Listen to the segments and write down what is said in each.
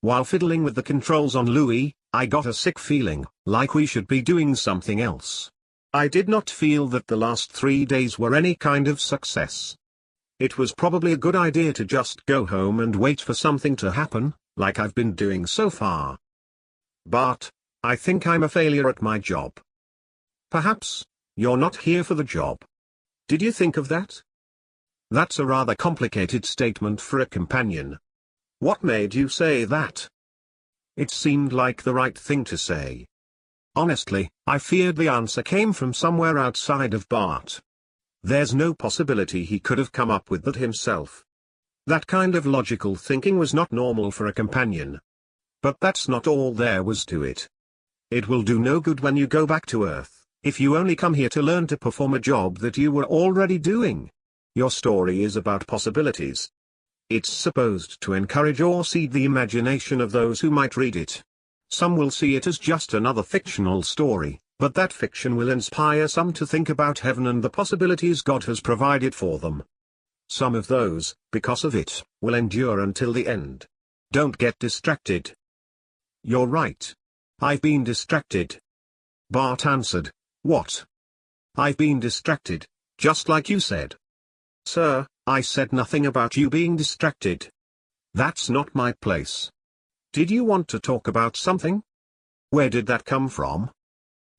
While fiddling with the controls on Louis, I got a sick feeling, like we should be doing something else. I did not feel that the last 3 days were any kind of success. It was probably a good idea to just go home and wait for something to happen, like I've been doing so far. Bart, I think I'm a failure at my job. Perhaps, you're not here for the job. Did you think of that? That's a rather complicated statement for a companion. What made you say that? It seemed like the right thing to say. Honestly, I feared the answer came from somewhere outside of Bart. There's no possibility he could have come up with that himself. That kind of logical thinking was not normal for a companion. But that's not all there was to it. It will do no good when you go back to Earth, if you only come here to learn to perform a job that you were already doing. Your story is about possibilities. It's supposed to encourage or seed the imagination of those who might read it. Some will see it as just another fictional story, but that fiction will inspire some to think about heaven and the possibilities God has provided for them. Some of those, because of it, will endure until the end. Don't get distracted. You're right. I've been distracted. Bart answered. What? I've been distracted, just like you said. Sir, I said nothing about you being distracted. That's not my place. Did you want to talk about something? Where did that come from?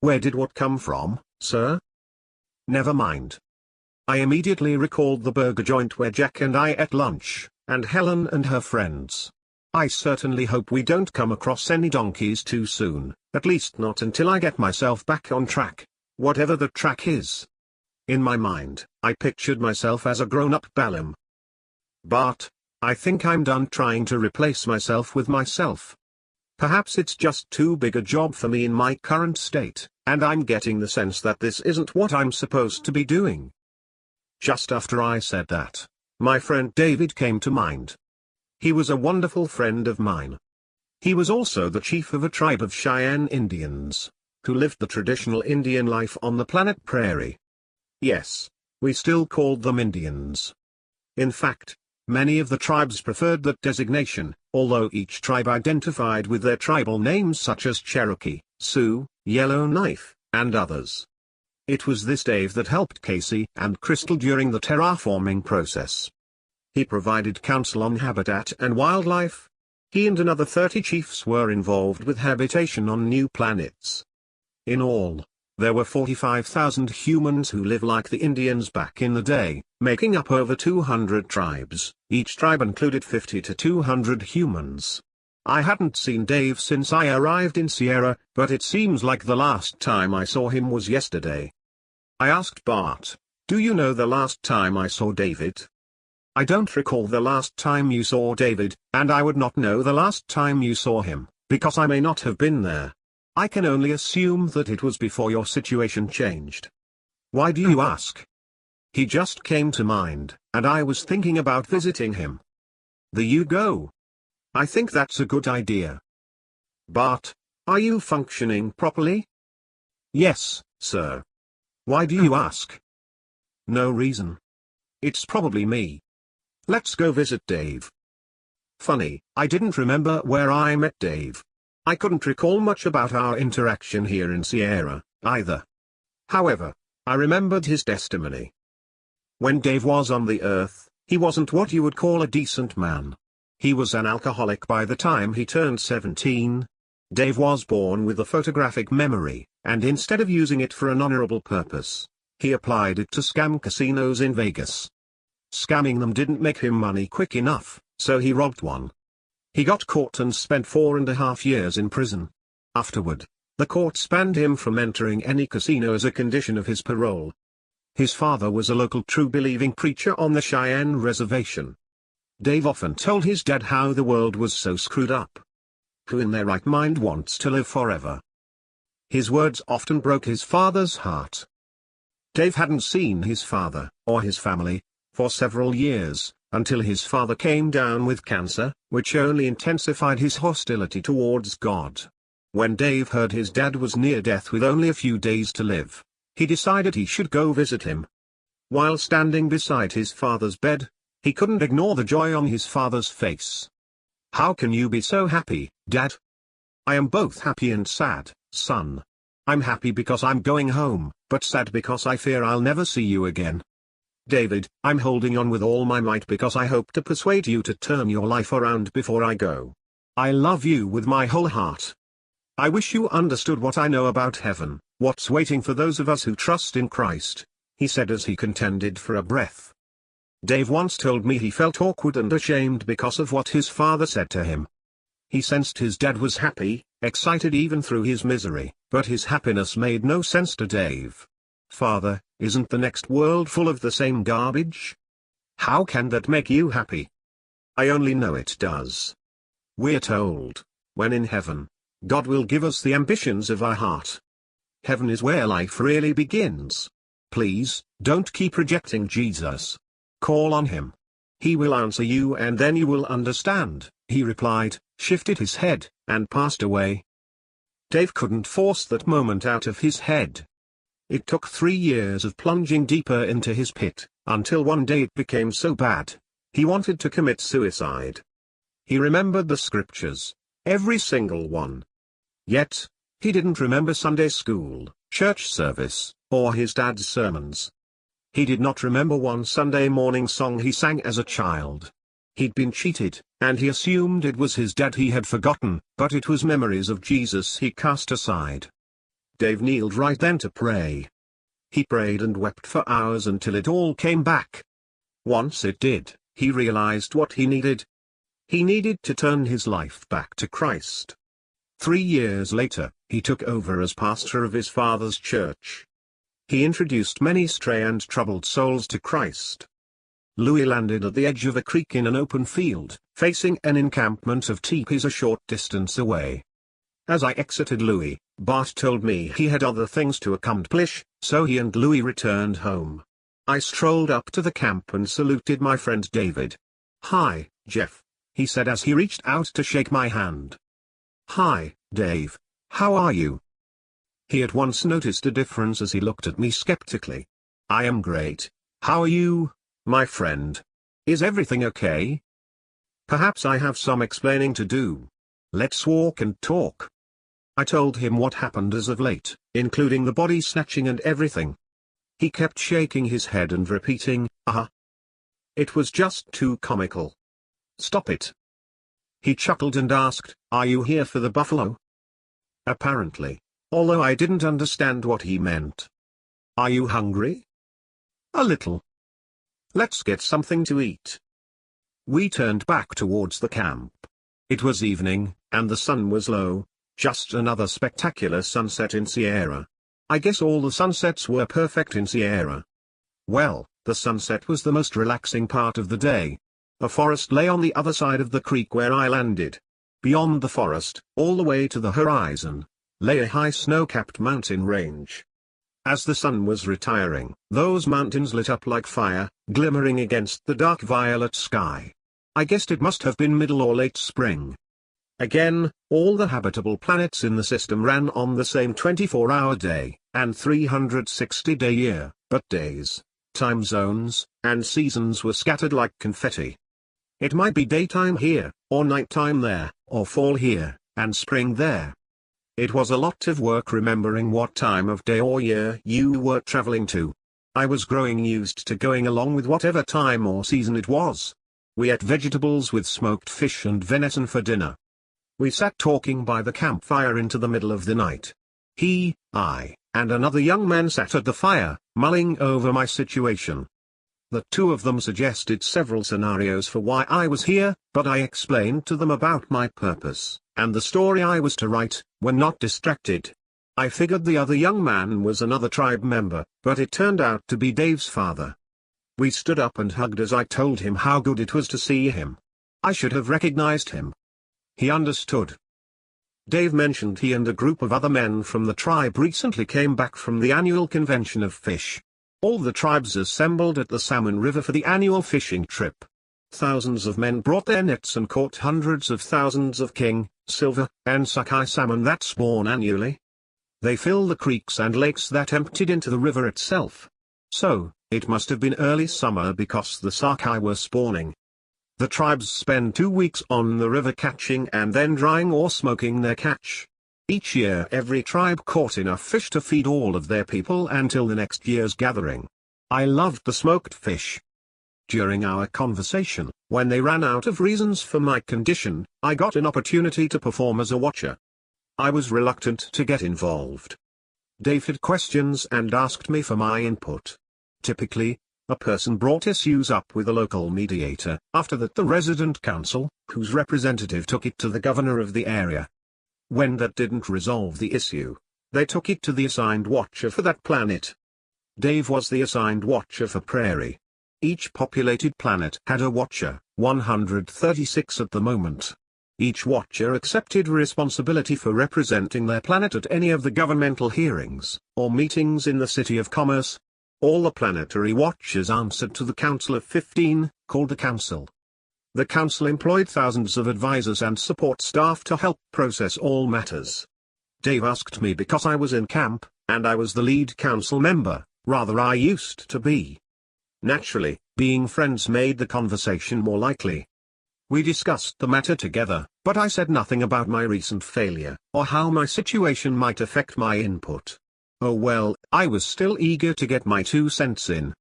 Where did what come from, sir? Never mind. I immediately recalled the burger joint where Jack and I ate lunch, and Helen and her friends. I certainly hope we don't come across any donkeys too soon, at least not until I get myself back on track, whatever the track is. In my mind, I pictured myself as a grown-up Balaam. Bart, I think I'm done trying to replace myself with myself. Perhaps it's just too big a job for me in my current state, and I'm getting the sense that this isn't what I'm supposed to be doing. Just after I said that, my friend David came to mind. He was a wonderful friend of mine. He was also the chief of a tribe of Cheyenne Indians, who lived the traditional Indian life on the planet Prairie. Yes, we still called them Indians. In fact, many of the tribes preferred that designation, although each tribe identified with their tribal names such as Cherokee, Sioux, Yellowknife, and others. It was this Dave that helped Casey and Crystal during the terraforming process. He provided counsel on habitat and wildlife. He and another 30 chiefs were involved with habitation on new planets. In all, there were 45,000 humans who live like the Indians back in the day, making up over 200 tribes. Each tribe included 50 to 200 humans. I hadn't seen Dave since I arrived in Sierra, but it seems like the last time I saw him was yesterday. I asked Bart, "Do you know the last time I saw David?" "I don't recall the last time you saw David, and I would not know the last time you saw him, because I may not have been there. I can only assume that it was before your situation changed." "Why do you ask?" "He just came to mind, and I was thinking about visiting him." "There you go. I think that's a good idea." "Bart, are you functioning properly?" "Yes, sir." "Why do you ask?" "No reason. It's probably me. Let's go visit Dave." Funny, I didn't remember where I met Dave. I couldn't recall much about our interaction here in Sierra, either. However, I remembered his testimony. When Dave was on the earth, he wasn't what you would call a decent man. He was an alcoholic by the time he turned 17. Dave was born with a photographic memory, and instead of using it for an honorable purpose, he applied it to scam casinos in Vegas. Scamming them didn't make him money quick enough, so he robbed one. He got caught and spent 4.5 years in prison. Afterward, the courts banned him from entering any casino as a condition of his parole. His father was a local true-believing preacher on the Cheyenne reservation. Dave often told his dad how the world was so screwed up. Who in their right mind wants to live forever? His words often broke his father's heart. Dave hadn't seen his father, or his family, for several years, until his father came down with cancer, which only intensified his hostility towards God. When Dave heard his dad was near death with only a few days to live, he decided he should go visit him. While standing beside his father's bed, he couldn't ignore the joy on his father's face. How can you be so happy, Dad? I am both happy and sad, son. I'm happy because I'm going home, but sad because I fear I'll never see you again. David, I'm holding on with all my might because I hope to persuade you to turn your life around before I go. I love you with my whole heart. I wish you understood what I know about heaven, what's waiting for those of us who trust in Christ, he said as he contended for a breath. Dave once told me he felt awkward and ashamed because of what his father said to him. He sensed his dad was happy, excited even through his misery, but his happiness made no sense to Dave. Father, isn't the next world full of the same garbage? How can that make you happy? I only know it does. We're told, when in heaven, God will give us the ambitions of our heart. Heaven is where life really begins. Please, don't keep rejecting Jesus. Call on him. He will answer you and then you will understand, he replied, shifted his head, and passed away. Dave couldn't force that moment out of his head. It took 3 years of plunging deeper into his pit, until one day it became so bad, he wanted to commit suicide. He remembered the scriptures, every single one. Yet, he didn't remember Sunday school, church service, or his dad's sermons. He did not remember one Sunday morning song he sang as a child. He'd been cheated, and he assumed it was his dad he had forgotten, but it was memories of Jesus he cast aside. Dave kneeled right then to pray. He prayed and wept for hours until it all came back. Once it did, he realized what he needed. He needed to turn his life back to Christ. 3 years later, he took over as pastor of his father's church. He introduced many stray and troubled souls to Christ. Louis landed at the edge of a creek in an open field, facing an encampment of teepees a short distance away. As I exited Louis, Bart told me he had other things to accomplish, so he and Louis returned home. I strolled up to the camp and saluted my friend David. "Hi, Jeff," he said as he reached out to shake my hand. "Hi, Dave. How are you?" He at once noticed a difference as he looked at me skeptically. "I am great. How are you, my friend? Is everything okay?" "Perhaps I have some explaining to do. Let's walk and talk." I told him what happened as of late, including the body snatching and everything. He kept shaking his head and repeating, It was just too comical. Stop it. He chuckled and asked, "Are you here for the buffalo?" Apparently, although I didn't understand what he meant. "Are you hungry?" "A little." "Let's get something to eat." We turned back towards the camp. It was evening, and the sun was low, just another spectacular sunset in Sierra. I guess all the sunsets were perfect in Sierra. Well, the sunset was the most relaxing part of the day. A forest lay on the other side of the creek where I landed. Beyond the forest, all the way to the horizon, lay a high snow-capped mountain range. As the sun was retiring, those mountains lit up like fire, glimmering against the dark violet sky. I guessed it must have been middle or late spring. Again, all the habitable planets in the system ran on the same 24-hour day, and 360-day year, but days, time zones, and seasons were scattered like confetti. It might be daytime here, or nighttime there, or fall here, and spring there. It was a lot of work remembering what time of day or year you were traveling to. I was growing used to going along with whatever time or season it was. We ate vegetables with smoked fish and venison for dinner. We sat talking by the campfire into the middle of the night. He, I, and another young man sat at the fire, mulling over my situation. The two of them suggested several scenarios for why I was here, but I explained to them about my purpose, and the story I was to write, when not distracted. I figured the other young man was another tribe member, but it turned out to be Dave's father. We stood up and hugged as I told him how good it was to see him. I should have recognized him. He understood. Dave mentioned he and a group of other men from the tribe recently came back from the annual convention of fish. All the tribes assembled at the Salmon River for the annual fishing trip. Thousands of men brought their nets and caught hundreds of thousands of king, silver, and sockeye salmon that spawn annually. They fill the creeks and lakes that emptied into the river itself. So, it must have been early summer because the sockeye were spawning. The tribes spend 2 weeks on the river catching and then drying or smoking their catch. Each year every tribe caught enough fish to feed all of their people until the next year's gathering. I loved the smoked fish. During our conversation, when they ran out of reasons for my condition, I got an opportunity to perform as a watcher. I was reluctant to get involved. Dave had questions and asked me for my input. Typically, a person brought issues up with a local mediator. After that, the resident council, whose representative took it to the governor of the area. When that didn't resolve the issue, they took it to the assigned watcher for that planet. Dave was the assigned watcher for Prairie. Each populated planet had a watcher, 136 at the moment. Each watcher accepted responsibility for representing their planet at any of the governmental hearings, or meetings in the City of Commerce. All the planetary watchers answered to the Council of 15, called the Council. The Council employed thousands of advisors and support staff to help process all matters. Dave asked me because I was in camp, and I was the lead council member, rather I used to be. Naturally, being friends made the conversation more likely. We discussed the matter together, but I said nothing about my recent failure, or how my situation might affect my input. Oh well, I was still eager to get my 2 cents in.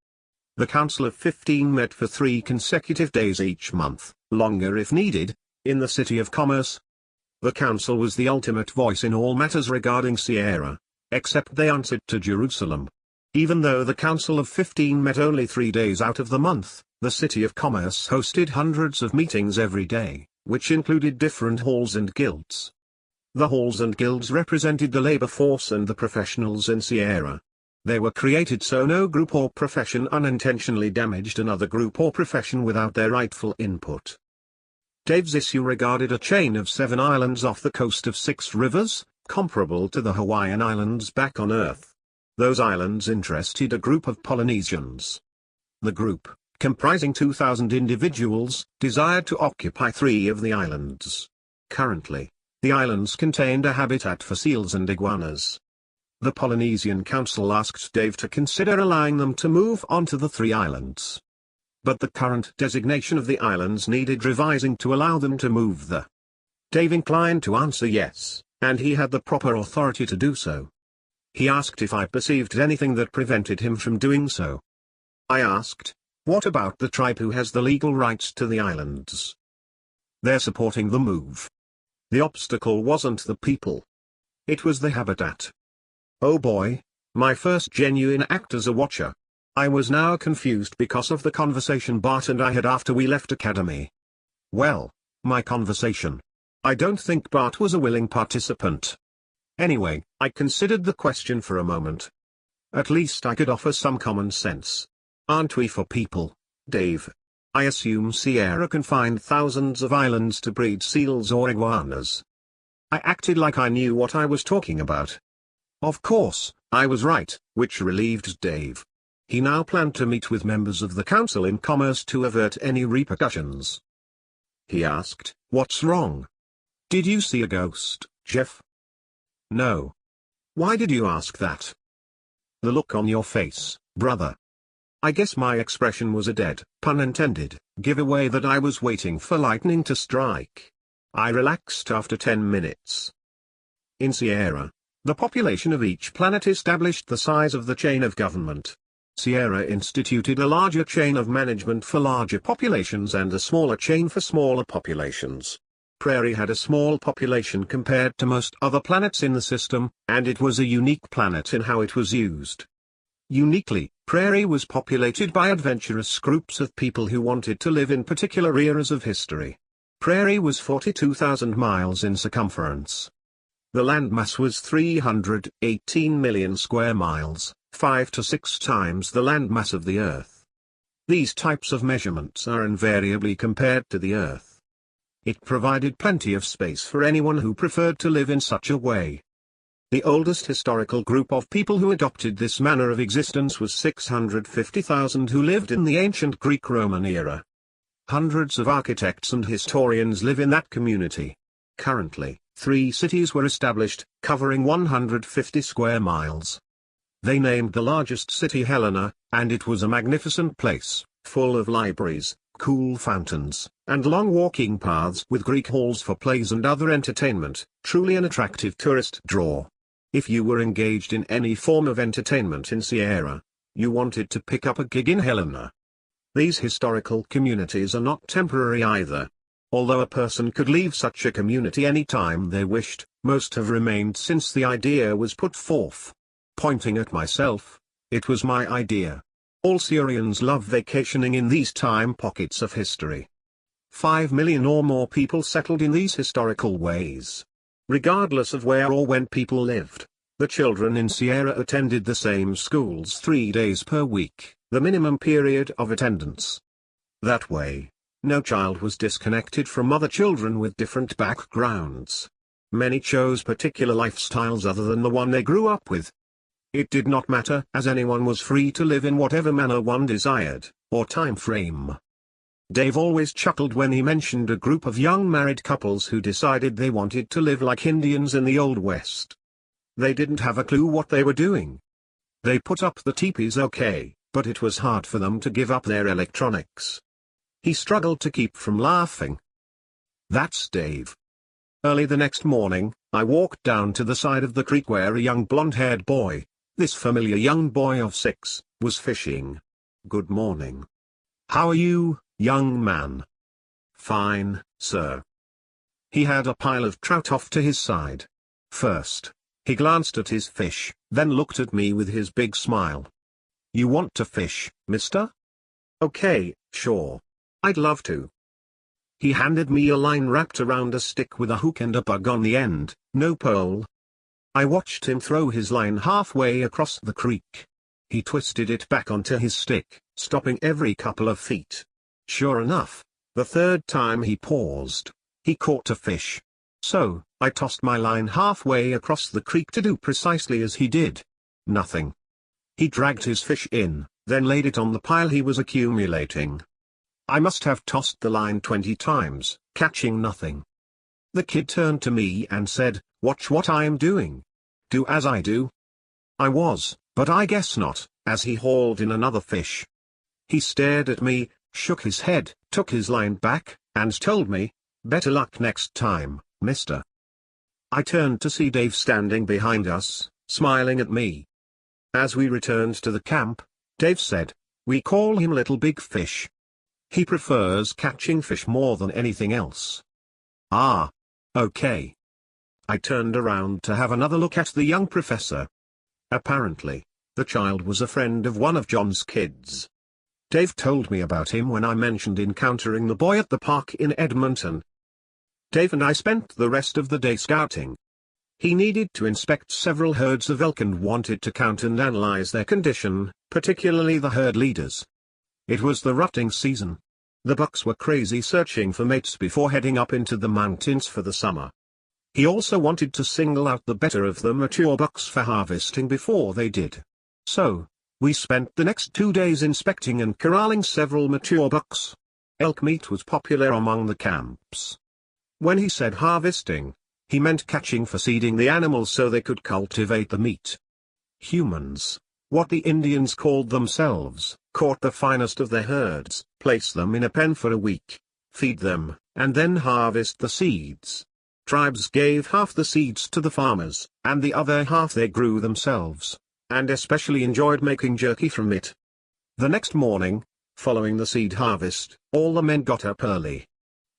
The Council of 15 met for 3 consecutive days each month, longer if needed, in the City of Commerce. The Council was the ultimate voice in all matters regarding Sierra, except they answered to Jerusalem. Even though the Council of 15 met only 3 days out of the month, the City of Commerce hosted hundreds of meetings every day, which included different halls and guilds. The halls and guilds represented the labor force and the professionals in Sierra. They were created so no group or profession unintentionally damaged another group or profession without their rightful input. Dave's issue regarded a chain of 7 islands off the coast of 6 rivers, comparable to the Hawaiian Islands back on Earth. Those islands interested a group of Polynesians. The group, comprising 2,000 individuals, desired to occupy 3 of the islands. Currently, the islands contained a habitat for seals and iguanas. The Polynesian Council asked Dave to consider allowing them to move onto the 3 islands. But the current designation of the islands needed revising to allow them to move there. Dave inclined to answer yes, and he had the proper authority to do so. He asked if I perceived anything that prevented him from doing so. I asked, what about the tribe who has the legal rights to the islands? They're supporting the move. The obstacle wasn't the people. It was the habitat. Oh boy, my first genuine act as a watcher. I was now confused because of the conversation Bart and I had after we left Academy. Well, my conversation. I don't think Bart was a willing participant. Anyway, I considered the question for a moment. At least I could offer some common sense. Aren't we for people, Dave? I assume Sierra can find thousands of islands to breed seals or iguanas. I acted like I knew what I was talking about. Of course, I was right, which relieved Dave. He now planned to meet with members of the Council in Commerce to avert any repercussions. He asked, what's wrong? Did you see a ghost, Jeff? No. Why did you ask that? The look on your face, brother. I guess my expression was a dead, pun intended, giveaway that I was waiting for lightning to strike. I relaxed after 10 minutes. In Sierra, the population of each planet established the size of the chain of government. Sierra instituted a larger chain of management for larger populations and a smaller chain for smaller populations. Prairie had a small population compared to most other planets in the system, and it was a unique planet in how it was used. Uniquely, Prairie was populated by adventurous groups of people who wanted to live in particular eras of history. Prairie was 42,000 miles in circumference. The landmass was 318 million square miles, 5 to 6 times the landmass of the Earth. These types of measurements are invariably compared to the Earth. It provided plenty of space for anyone who preferred to live in such a way. The oldest historical group of people who adopted this manner of existence was 650,000 who lived in the ancient Greek-Roman era. Hundreds of architects and historians live in that community. Currently, 3 cities were established, covering 150 square miles. They named the largest city Helena, and it was a magnificent place, full of libraries, cool fountains, and long walking paths with Greek halls for plays and other entertainment, truly an attractive tourist draw. If you were engaged in any form of entertainment in Sierra, you wanted to pick up a gig in Helena. These historical communities are not temporary either. Although a person could leave such a community any time they wished, most have remained since the idea was put forth. Pointing at myself, it was my idea. All Syrians love vacationing in these time pockets of history. 5 million or more people settled in these historical ways. Regardless of where or when people lived, the children in Sierra attended the same schools 3 days per week, the minimum period of attendance. That way, no child was disconnected from other children with different backgrounds. Many chose particular lifestyles other than the one they grew up with. It did not matter, as anyone was free to live in whatever manner one desired, or time frame. Dave always chuckled when he mentioned a group of young married couples who decided they wanted to live like Indians in the Old West. They didn't have a clue what they were doing. They put up the teepees okay, but it was hard for them to give up their electronics. He struggled to keep from laughing. That's Dave. Early the next morning, I walked down to the side of the creek where a young blonde-haired boy, this familiar young boy of 6, was fishing. "Good morning. How are you, young man?" "Fine, sir." He had a pile of trout off to his side. First, he glanced at his fish, then looked at me with his big smile. "You want to fish, mister?" "Okay, sure. I'd love to." He handed me a line wrapped around a stick with a hook and a bug on the end, no pole. I watched him throw his line halfway across the creek. He twisted it back onto his stick, stopping every couple of feet. Sure enough, the third time he paused, he caught a fish. So, I tossed my line halfway across the creek to do precisely as he did. Nothing. He dragged his fish in, then laid it on the pile he was accumulating. I must have tossed the line 20 times, catching nothing. The kid turned to me and said, "Watch what I am doing. Do as I do." I was, but I guess not, as he hauled in another fish. He stared at me, shook his head, took his line back, and told me, "Better luck next time, mister." I turned to see Dave standing behind us, smiling at me. As we returned to the camp, Dave said, "We call him Little Big Fish. He prefers catching fish more than anything else." "Ah. Okay." I turned around to have another look at the young professor. Apparently, the child was a friend of one of John's kids. Dave told me about him when I mentioned encountering the boy at the park in Edmonton. Dave and I spent the rest of the day scouting. He needed to inspect several herds of elk and wanted to count and analyze their condition, particularly the herd leaders. It was the rutting season. The bucks were crazy searching for mates before heading up into the mountains for the summer. He also wanted to single out the better of the mature bucks for harvesting before they did. So, we spent the next 2 days inspecting and corralling several mature bucks. Elk meat was popular among the camps. When he said harvesting, he meant catching for seeding the animals so they could cultivate the meat. Humans, what the Indians called themselves, caught the finest of their herds, place them in a pen for a week, feed them, and then harvest the seeds. Tribes gave half the seeds to the farmers, and the other half they grew themselves, and especially enjoyed making jerky from it. The next morning, following the seed harvest, all the men got up early.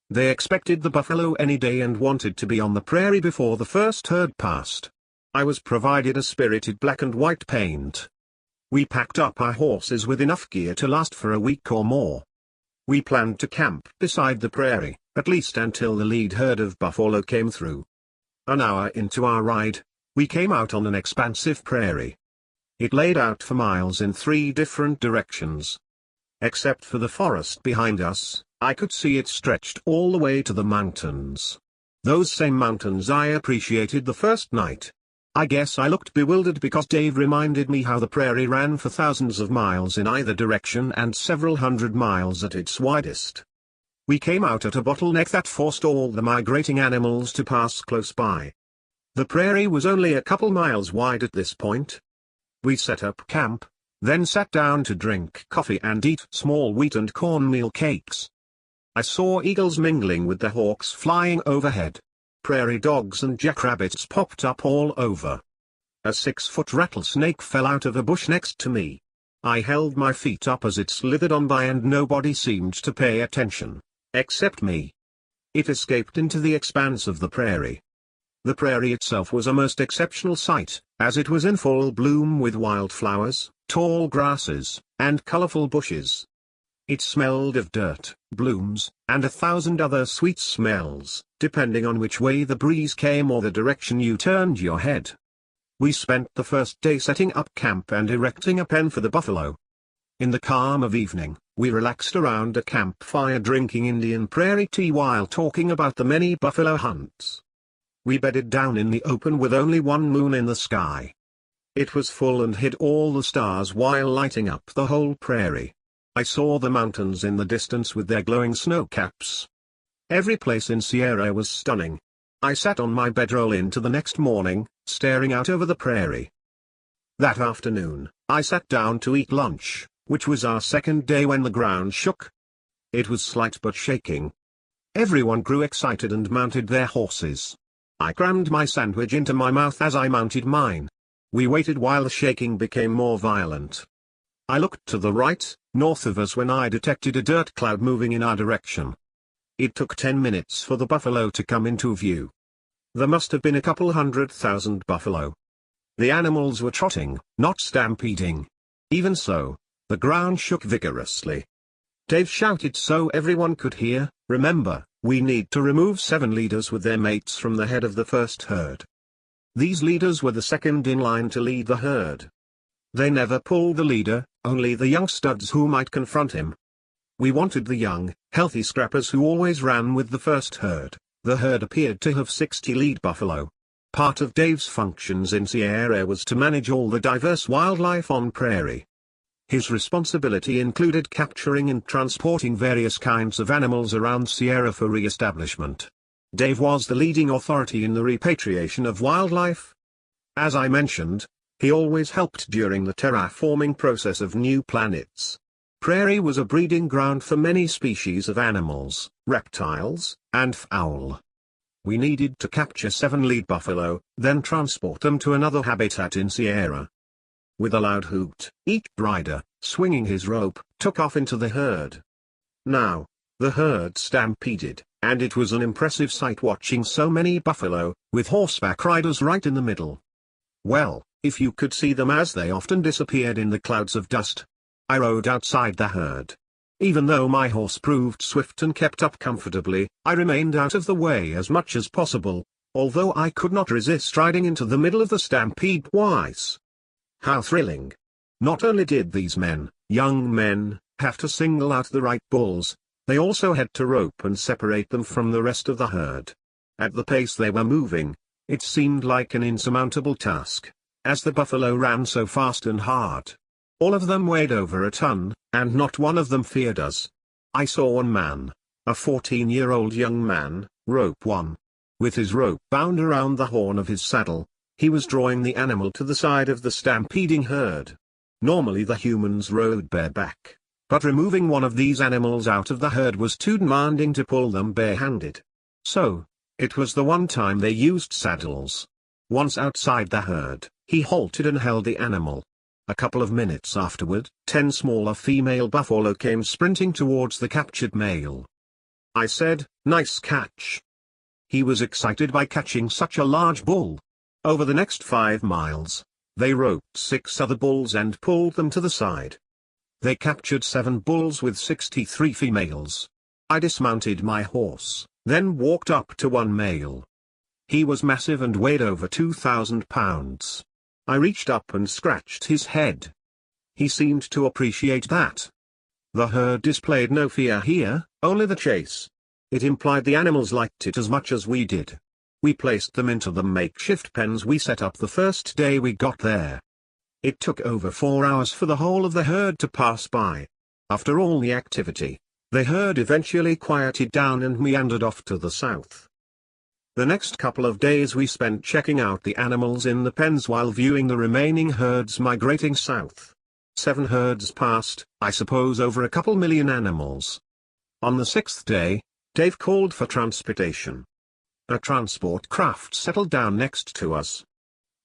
They expected the buffalo any day and wanted to be on the prairie before the first herd passed. I was provided a spirited black and white paint. We packed up our horses with enough gear to last for a week or more. We planned to camp beside the prairie, at least until the lead herd of buffalo came through. An hour into our ride, we came out on an expansive prairie. It laid out for miles in 3 different directions. Except for the forest behind us, I could see it stretched all the way to the mountains. Those same mountains I appreciated the first night. I guess I looked bewildered because Dave reminded me how the prairie ran for thousands of miles in either direction and several hundred miles at its widest. We came out at a bottleneck that forced all the migrating animals to pass close by. The prairie was only a couple miles wide at this point. We set up camp, then sat down to drink coffee and eat small wheat and cornmeal cakes. I saw eagles mingling with the hawks flying overhead. Prairie dogs and jackrabbits popped up all over. A 6-foot rattlesnake fell out of a bush next to me. I held my feet up as it slithered on by and nobody seemed to pay attention, except me. It escaped into the expanse of the prairie. The prairie itself was a most exceptional sight, as it was in full bloom with wildflowers, tall grasses, and colorful bushes. It smelled of dirt, blooms, and 1,000 other sweet smells, depending on which way the breeze came or the direction you turned your head. We spent the first day setting up camp and erecting a pen for the buffalo. In the calm of evening, we relaxed around a campfire drinking Indian prairie tea while talking about the many buffalo hunts. We bedded down in the open with only one moon in the sky. It was full and hid all the stars while lighting up the whole prairie. I saw the mountains in the distance with their glowing snow caps. Every place in Sierra was stunning. I sat on my bedroll into the next morning, staring out over the prairie. That afternoon, I sat down to eat lunch, which was our second day when the ground shook. It was slight but shaking. Everyone grew excited and mounted their horses. I crammed my sandwich into my mouth as I mounted mine. We waited while the shaking became more violent. I looked to the right, north of us when I detected a dirt cloud moving in our direction. It took 10 minutes for the buffalo to come into view. There must have been a couple 100,000 buffalo. The animals were trotting, not stampeding. Even so, the ground shook vigorously. Dave shouted so everyone could hear, "Remember, we need to remove 7 leaders with their mates from the head of the first herd." These leaders were the second in line to lead the herd. They never pulled the leader, only the young studs who might confront him. We wanted the young, healthy scrappers who always ran with the first herd. The herd appeared to have 60 lead buffalo. Part of Dave's functions in Sierra was to manage all the diverse wildlife on prairie. His responsibility included capturing and transporting various kinds of animals around Sierra for re-establishment. Dave was the leading authority in the repatriation of wildlife. As I mentioned, he always helped during the terraforming process of new planets. Prairie was a breeding ground for many species of animals, reptiles, and fowl. We needed to capture 7 lead buffalo, then transport them to another habitat in Sierra. With a loud hoot, each rider, swinging his rope, took off into the herd. Now, the herd stampeded, and it was an impressive sight watching so many buffalo, with horseback riders right in the middle. Well, if you could see them as they often disappeared in the clouds of dust. I rode outside the herd. Even though my horse proved swift and kept up comfortably, I remained out of the way as much as possible, although I could not resist riding into the middle of the stampede twice. How thrilling! Not only did these men, young men, have to single out the right bulls, they also had to rope and separate them from the rest of the herd. At the pace they were moving, it seemed like an insurmountable task, as the buffalo ran so fast and hard. All of them weighed over a ton, and not one of them feared us. I saw one man, a 14-year-old young man, rope one. With his rope bound around the horn of his saddle, he was drawing the animal to the side of the stampeding herd. Normally the humans rode bareback, but removing one of these animals out of the herd was too demanding to pull them barehanded. So, it was the one time they used saddles. Once outside the herd, he halted and held the animal. A couple of minutes afterward, 10 smaller female buffalo came sprinting towards the captured male. I said, "Nice catch." He was excited by catching such a large bull. Over the next 5 miles, they roped 6 other bulls and pulled them to the side. They captured 7 bulls with 63 females. I dismounted my horse, then walked up to one male. He was massive and weighed over 2,000 pounds. I reached up and scratched his head. He seemed to appreciate that. The herd displayed no fear here, only the chase. It implied the animals liked it as much as we did. We placed them into the makeshift pens we set up the first day we got there. It took over 4 hours for the whole of the herd to pass by. After all the activity, the herd eventually quieted down and meandered off to the south. The next couple of days we spent checking out the animals in the pens while viewing the remaining herds migrating south. 7 herds passed, I suppose over a couple million animals. On the sixth day, Dave called for transportation. A transport craft settled down next to us.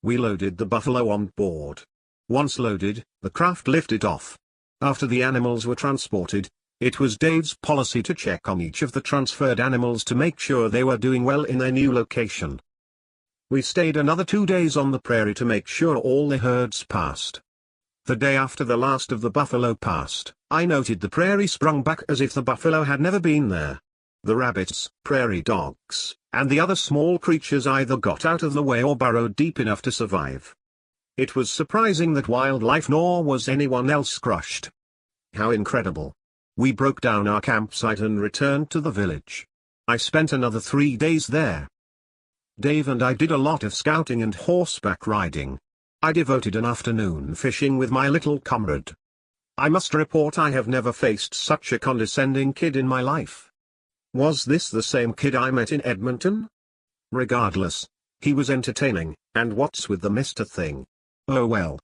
We loaded the buffalo on board. Once loaded, the craft lifted off. After the animals were transported, it was Dave's policy to check on each of the transferred animals to make sure they were doing well in their new location. We stayed another 2 days on the prairie to make sure all the herds passed. The day after the last of the buffalo passed, I noted the prairie sprung back as if the buffalo had never been there. The rabbits, prairie dogs, and the other small creatures either got out of the way or burrowed deep enough to survive. It was surprising that wildlife nor was anyone else crushed. How incredible. We broke down our campsite and returned to the village. I spent another 3 days there. Dave and I did a lot of scouting and horseback riding. I devoted an afternoon fishing with my little comrade. I must report I have never faced such a condescending kid in my life. Was this the same kid I met in Edmonton? Regardless, he was entertaining, and what's with the Mr. thing? Oh well.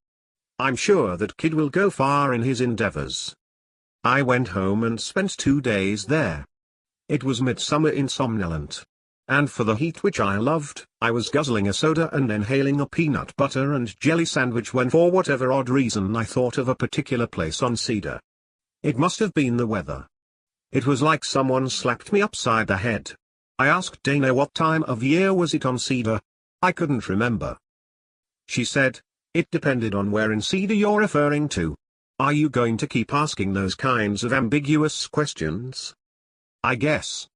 I'm sure that kid will go far in his endeavors. I went home and spent 2 days there. It was midsummer in Somnolent. And for the heat which I loved, I was guzzling a soda and inhaling a peanut butter and jelly sandwich when for whatever odd reason I thought of a particular place on Cedar. It must have been the weather. It was like someone slapped me upside the head. I asked Dana what time of year was it on Cedar. I couldn't remember. She said, it depended on where in Cedar you're referring to. Are you going to keep asking those kinds of ambiguous questions? I guess.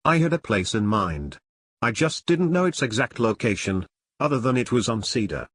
I had a place in mind. I just didn't know its exact location, other than it was on Cedar.